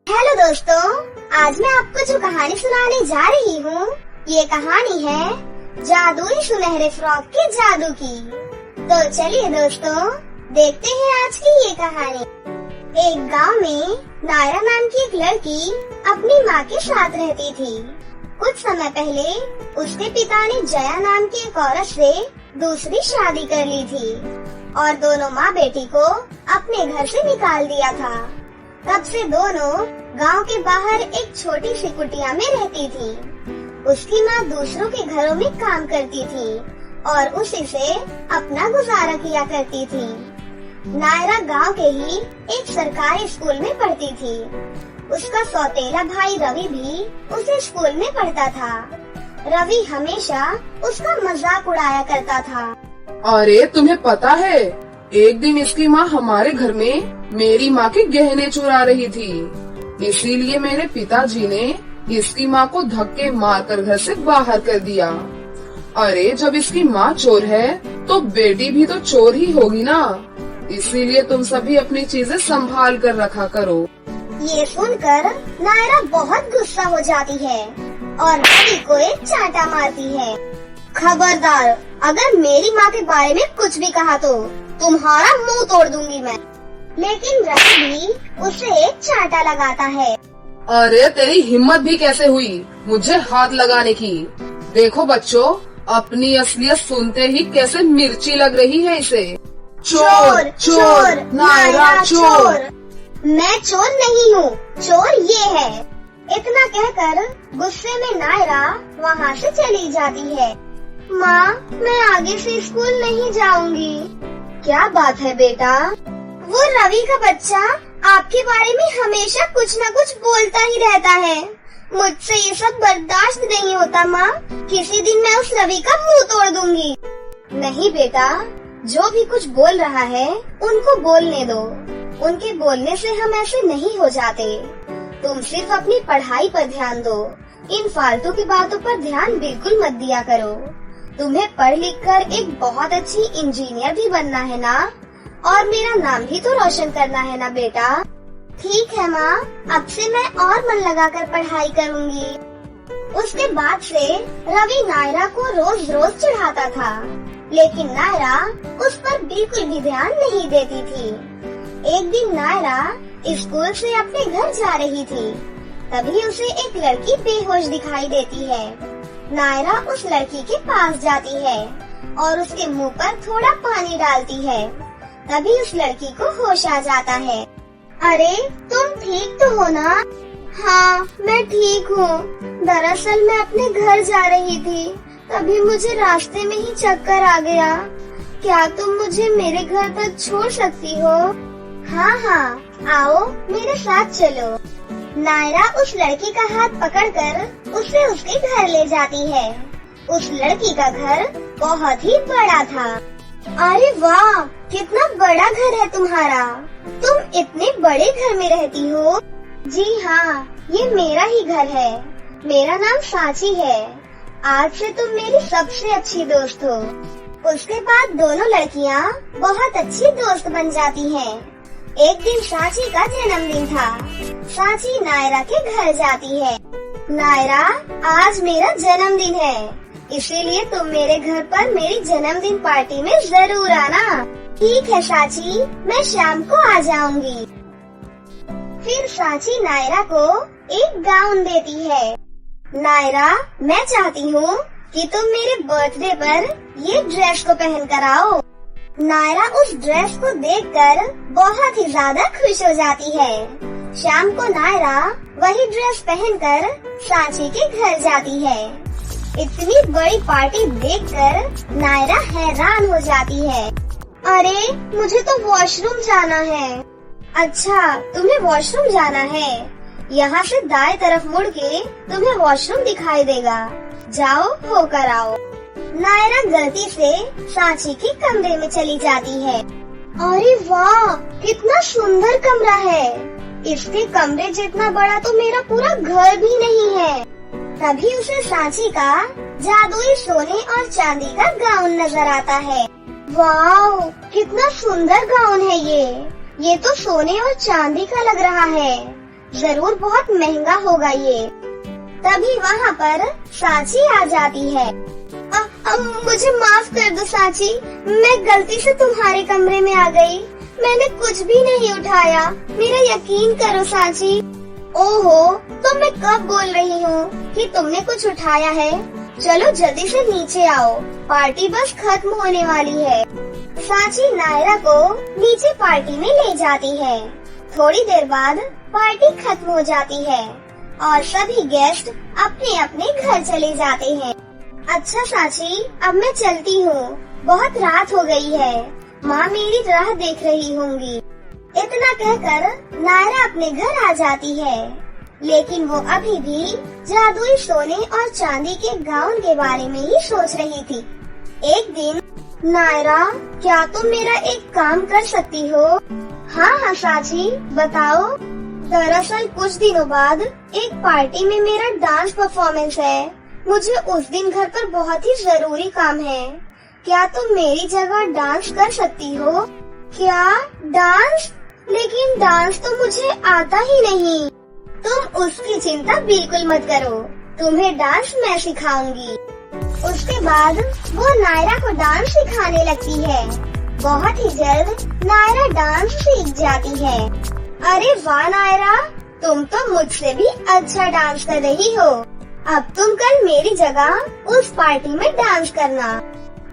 Hello दोस्तों, आज मैं आपको जो कहानी सुनाने जा रही हूँ, ये कहानी है जादुई सुनहरे फ्रॉक के जादू की। तो चलिए दोस्तों, देखते हैं आज की ये कहानी। एक गांव में नायरा नाम की एक लड़की अपनी माँ के साथ रहती थी। कुछ समय पहले उसके पिता ने जया नाम की एक औरत से दूसरी शादी कर ली थी और दोनों माँ बेटी को अपने घर से निकाल दिया था। तब से दोनों गांव के बाहर एक छोटी सी कुटिया में रहती थी। उसकी माँ दूसरों के घरों में काम करती थी और उसी से अपना गुजारा किया करती थी। नायरा गांव के ही एक सरकारी स्कूल में पढ़ती थी। उसका सौतेला भाई रवि भी उसी स्कूल में पढ़ता था। रवि हमेशा उसका मजाक उड़ाया करता था। अरे तुम्हें पता है, एक दिन इसकी माँ हमारे घर में मेरी माँ के गहने चुरा रही थी। इसीलिए मेरे पिताजी ने इसकी माँ को धक्के मारकर घर से बाहर कर दिया। अरे जब इसकी माँ चोर है तो बेटी भी तो चोर ही होगी ना। इसीलिए तुम सभी अपनी चीजें संभाल कर रखा करो। ये सुनकर नायरा बहुत गुस्सा हो जाती है और रवि को एक चांटा मारती है। खबरदार, अगर मेरी माँ के बारे में कुछ भी कहा तो तुम्हारा मुंह तोड़ दूंगी मैं। लेकिन रवि भी उसे एक चांटा लगाता है। अरे तेरी हिम्मत भी कैसे हुई मुझे हाथ लगाने की। देखो बच्चों, अपनी असलियत सुनते ही कैसे मिर्ची लग रही है इसे। चोर चोर नायरा चोर। मैं चोर नहीं हूँ, चोर ये है। इतना कहकर गुस्से में नायरा वहाँ से चली जाती है। माँ, मैं आगे से स्कूल नहीं जाऊंगी। क्या बात है बेटा? वो रवि का बच्चा आपके बारे में हमेशा कुछ न कुछ बोलता ही रहता है। मुझसे ये सब बर्दाश्त नहीं होता माँ। किसी दिन मैं उस रवि का मुंह तोड़ दूंगी। नहीं बेटा, जो भी कुछ बोल रहा है उनको बोलने दो। उनके बोलने से हम ऐसे नहीं हो जाते। तुम सिर्फ अपनी पढ़ाई पर ध्यान दो। इन फालतू की बातों पर ध्यान बिल्कुल मत दिया करो। तुम्हें पढ़ लिख कर एक बहुत अच्छी इंजीनियर भी बनना है ना, और मेरा नाम भी तो रोशन करना है ना बेटा। ठीक है माँ, अब से मैं और मन लगाकर पढ़ाई करूँगी। उसके बाद से रवि नायरा को रोज रोज चिढ़ाता था, लेकिन नायरा उस पर बिल्कुल भी ध्यान नहीं देती थी। एक दिन नायरा स्कूल से अपने घर जा रही थी, तभी उसे एक लड़की बेहोश दिखाई देती है। नायरा उस लड़की के पास जाती है और उसके मुंह पर थोड़ा पानी डालती है। तभी उस लड़की को होश आ जाता है। अरे तुम ठीक तो हो ना? हाँ, मैं ठीक हूँ। दरअसल मैं अपने घर जा रही थी, तभी मुझे रास्ते में ही चक्कर आ गया। क्या तुम मुझे मेरे घर तक छोड़ सकती हो? हाँ हाँ, आओ मेरे साथ चलो। नायरा उस लड़की का हाथ पकड़कर उसे उसके घर ले जाती है। उस लड़की का घर बहुत ही बड़ा था। अरे वाह, कितना बड़ा घर है तुम्हारा। तुम इतने बड़े घर में रहती हो? जी हाँ, ये मेरा ही घर है। मेरा नाम सांची है। आज से तुम मेरी सबसे अच्छी दोस्त हो। उसके बाद दोनों लड़कियाँ बहुत अच्छी दोस्त बन जाती हैं। एक दिन सांची का जन्मदिन था। सांची नायरा के घर जाती है। नायरा, आज मेरा जन्मदिन है, इसीलिए तुम मेरे घर पर मेरी जन्मदिन पार्टी में जरूर आना। ठीक है सांची, मैं शाम को आ जाऊंगी। फिर सांची नायरा को एक गाउन देती है। नायरा, मैं चाहती हूँ कि तुम मेरे बर्थडे पर ये ड्रेस को पहन कर आओ। नायरा उस ड्रेस को देखकर बहुत ही ज्यादा खुश हो जाती है। शाम को नायरा वही ड्रेस पहनकर सांची के घर जाती है। इतनी बड़ी पार्टी देखकर नायरा हैरान हो जाती है। अरे मुझे तो वॉशरूम जाना है। अच्छा, तुम्हें वॉशरूम जाना है? यहाँ से दाएं तरफ मुड़ के तुम्हें वॉशरूम दिखाई देगा। जाओ, होकर आओ। नायरा गलती से सांची के कमरे में चली जाती है। अरे वाह, कितना सुंदर कमरा है। इसके कमरे जितना बड़ा तो मेरा पूरा घर भी नहीं है। तभी उसे सांची का जादुई सोने और चांदी का गाउन नजर आता है। वाह, कितना सुंदर गाउन है ये तो सोने और चांदी का लग रहा है। जरूर बहुत महंगा होगा ये। तभी वहाँ पर साची आ जाती है। मुझे माफ कर दो साची, मैं गलती से तुम्हारे कमरे में आ गई। मैंने कुछ भी नहीं उठाया, मेरा यकीन करो साची। ओहो, तो मैं कब बोल रही हूँ कि तुमने कुछ उठाया है। चलो जल्दी से नीचे आओ, पार्टी बस खत्म होने वाली है। साची नायरा को नीचे पार्टी में ले जाती है। थोड़ी देर बाद पार्टी खत्म हो जाती है और सभी गेस्ट अपने अपने घर चले जाते हैं। अच्छा साची, अब मैं चलती हूँ, बहुत रात हो गई है, माँ मेरी राह देख रही होंगी। इतना कहकर नायरा अपने घर आ जाती है, लेकिन वो अभी भी जादुई सोने और चांदी के गाउन के बारे में ही सोच रही थी। एक दिन, नायरा, क्या तुम मेरा एक काम कर सकती हो? हाँ साची, बताओ। दरअसल कुछ दिनों बाद एक पार्टी में मेरा डांस परफॉर्मेंस है। मुझे उस दिन घर पर बहुत ही जरूरी काम है। क्या तुम मेरी जगह डांस कर सकती हो? क्या डांस? लेकिन डांस तो मुझे आता ही नहीं। तुम उसकी चिंता बिल्कुल मत करो, तुम्हें डांस मैं सिखाऊंगी। उसके बाद वो नायरा को डांस सिखाने लगती है। बहुत ही जल्द नायरा डांस सीख जाती है। अरे वाह नायरा, तुम तो मुझसे भी अच्छा डांस कर रही हो। अब तुम कल मेरी जगह उस पार्टी में डांस करना।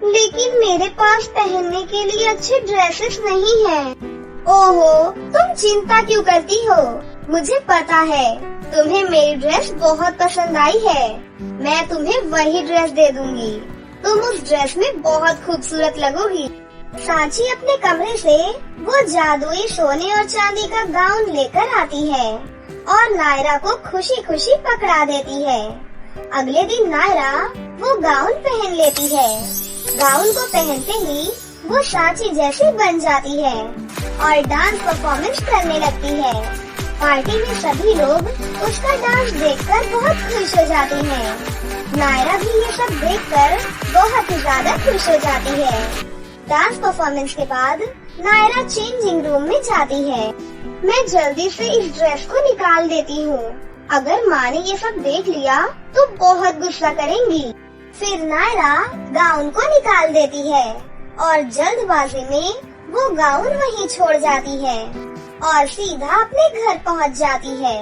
लेकिन मेरे पास पहनने के लिए अच्छे ड्रेसेस नहीं हैं। ओहो, तुम चिंता क्यों करती हो? मुझे पता है तुम्हें मेरी ड्रेस बहुत पसंद आई है। मैं तुम्हें वही ड्रेस दे दूंगी। तुम उस ड्रेस में बहुत खूबसूरत लगोगी। साची अपने कमरे से वो जादुई सोने और चांदी का गाउन लेकर आती है और नायरा को खुशी खुशी पकड़ा देती है। अगले दिन नायरा वो गाउन पहन लेती है। गाउन को पहनते ही वो साची जैसी बन जाती है और डांस परफॉर्मेंस करने लगती है। पार्टी में सभी लोग उसका डांस देखकर बहुत खुश हो जाते हैं। नायरा भी ये सब देखकर बहुत ही ज्यादा खुश हो जाती है। डांस परफॉर्मेंस के बाद नायरा चेंजिंग रूम में जाती है। मैं जल्दी से इस ड्रेस को निकाल देती हूँ। अगर माँ ने ये सब देख लिया तो बहुत गुस्सा करेंगी। फिर नायरा गाउन को निकाल देती है और जल्दबाजी में वो गाउन वहीं छोड़ जाती है और सीधा अपने घर पहुंच जाती है।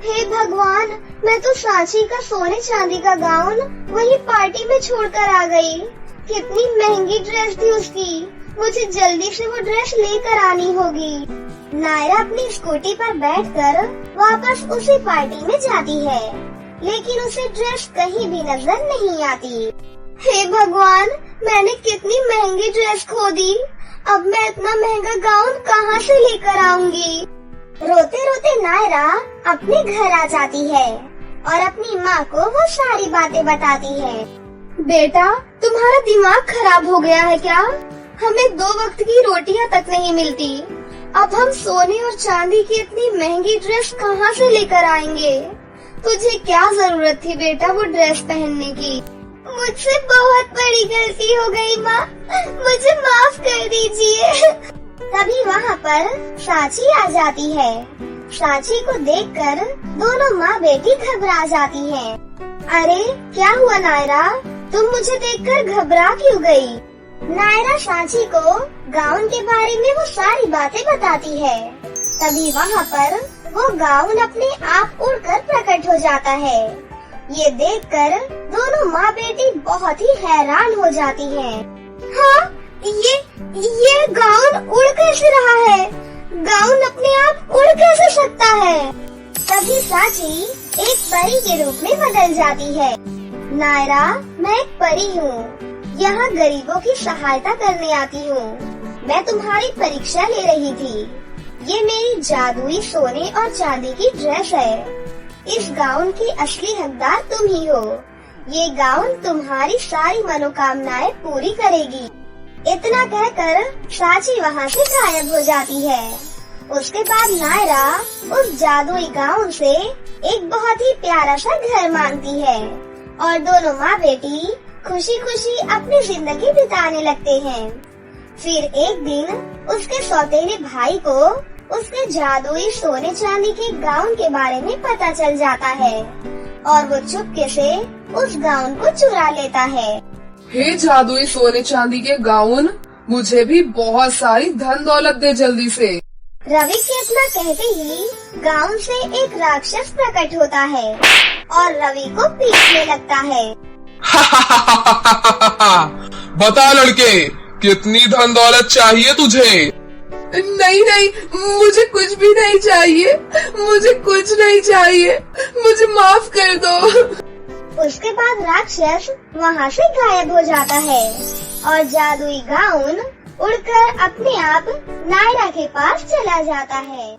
हे भगवान, मैं तो साची का सोने चांदी का गाउन वही पार्टी में छोड़कर आ गई। कितनी महंगी ड्रेस थी उसकी। मुझे जल्दी से वो ड्रेस लेकर आनी होगी। नायरा अपनी स्कूटी पर बैठकर वापस उसी पार्टी में जाती है, लेकिन उसे ड्रेस कहीं भी नजर नहीं आती। हे भगवान, मैंने कितनी महंगी ड्रेस खो दी। अब मैं इतना महंगा गाउन कहाँ से लेकर आऊंगी? रोते रोते नायरा अपने घर आ जाती है और अपनी माँ को वो सारी बातें बताती है। बेटा, तुम्हारा दिमाग खराब हो गया है क्या? हमें 2 वक्त की रोटियां तक नहीं मिलती। अब हम सोने और चांदी की इतनी महंगी ड्रेस कहाँ से लेकर आएंगे? तुझे क्या जरूरत थी बेटा वो ड्रेस पहनने की? मुझसे बहुत बड़ी गलती हो गई माँ, मुझे माफ कर दीजिए। तभी वहाँ पर साची आ जाती है। साची को देखकर दोनों माँ बेटी घबरा जाती हैं। अरे क्या हुआ नायरा, तुम मुझे देखकर घबरा क्यों गई? नायरा साची को गाउन के बारे में वो सारी बातें बताती है। तभी वहाँ पर वो गाउन अपने आप उड़कर प्रकट हो जाता है। ये देखकर दोनों माँ बेटी बहुत ही हैरान हो जाती हैं। हाँ, ये गाउन उड़ कैसे रहा है? गाउन अपने आप उड़ कैसे सकता है? तभी साची एक परी के रूप में बदल जाती है। नायरा, मैं एक परी हूँ, यहाँ गरीबों की सहायता करने आती हूँ। मैं तुम्हारी परीक्षा ले रही थी। ये मेरी जादुई सोने और चांदी की ड्रेस है। इस गाउन की असली हकदार तुम ही हो। ये गाउन तुम्हारी सारी मनोकामनाएं पूरी करेगी। इतना कहकर साची वहाँ से गायब हो जाती है। उसके बाद नायरा उस जादुई गाउन से एक बहुत ही प्यारा सा घर मांगती है और दोनों माँ बेटी खुशी खुशी अपनी जिंदगी बिताने लगते हैं। फिर एक दिन उसके सौतेले भाई को उसके जादुई सोने चांदी के गाउन के बारे में पता चल जाता है और वो चुपके से उस गाउन को चुरा लेता है। हे जादुई सोने चांदी के गाउन, मुझे भी बहुत सारी धन दौलत दे जल्दी से। रवि के इतना कहते ही गाउन से एक राक्षस प्रकट होता है और रवि को पीटने लगता है। बता लड़के, कितनी धन दौलत चाहिए तुझे? नहीं नहीं, मुझे कुछ भी नहीं चाहिए, मुझे कुछ नहीं चाहिए, मुझे माफ कर दो। उसके बाद राक्षस वहाँ से गायब हो जाता है और जादुई गाउन उड़कर अपने आप नायरा के पास चला जाता है।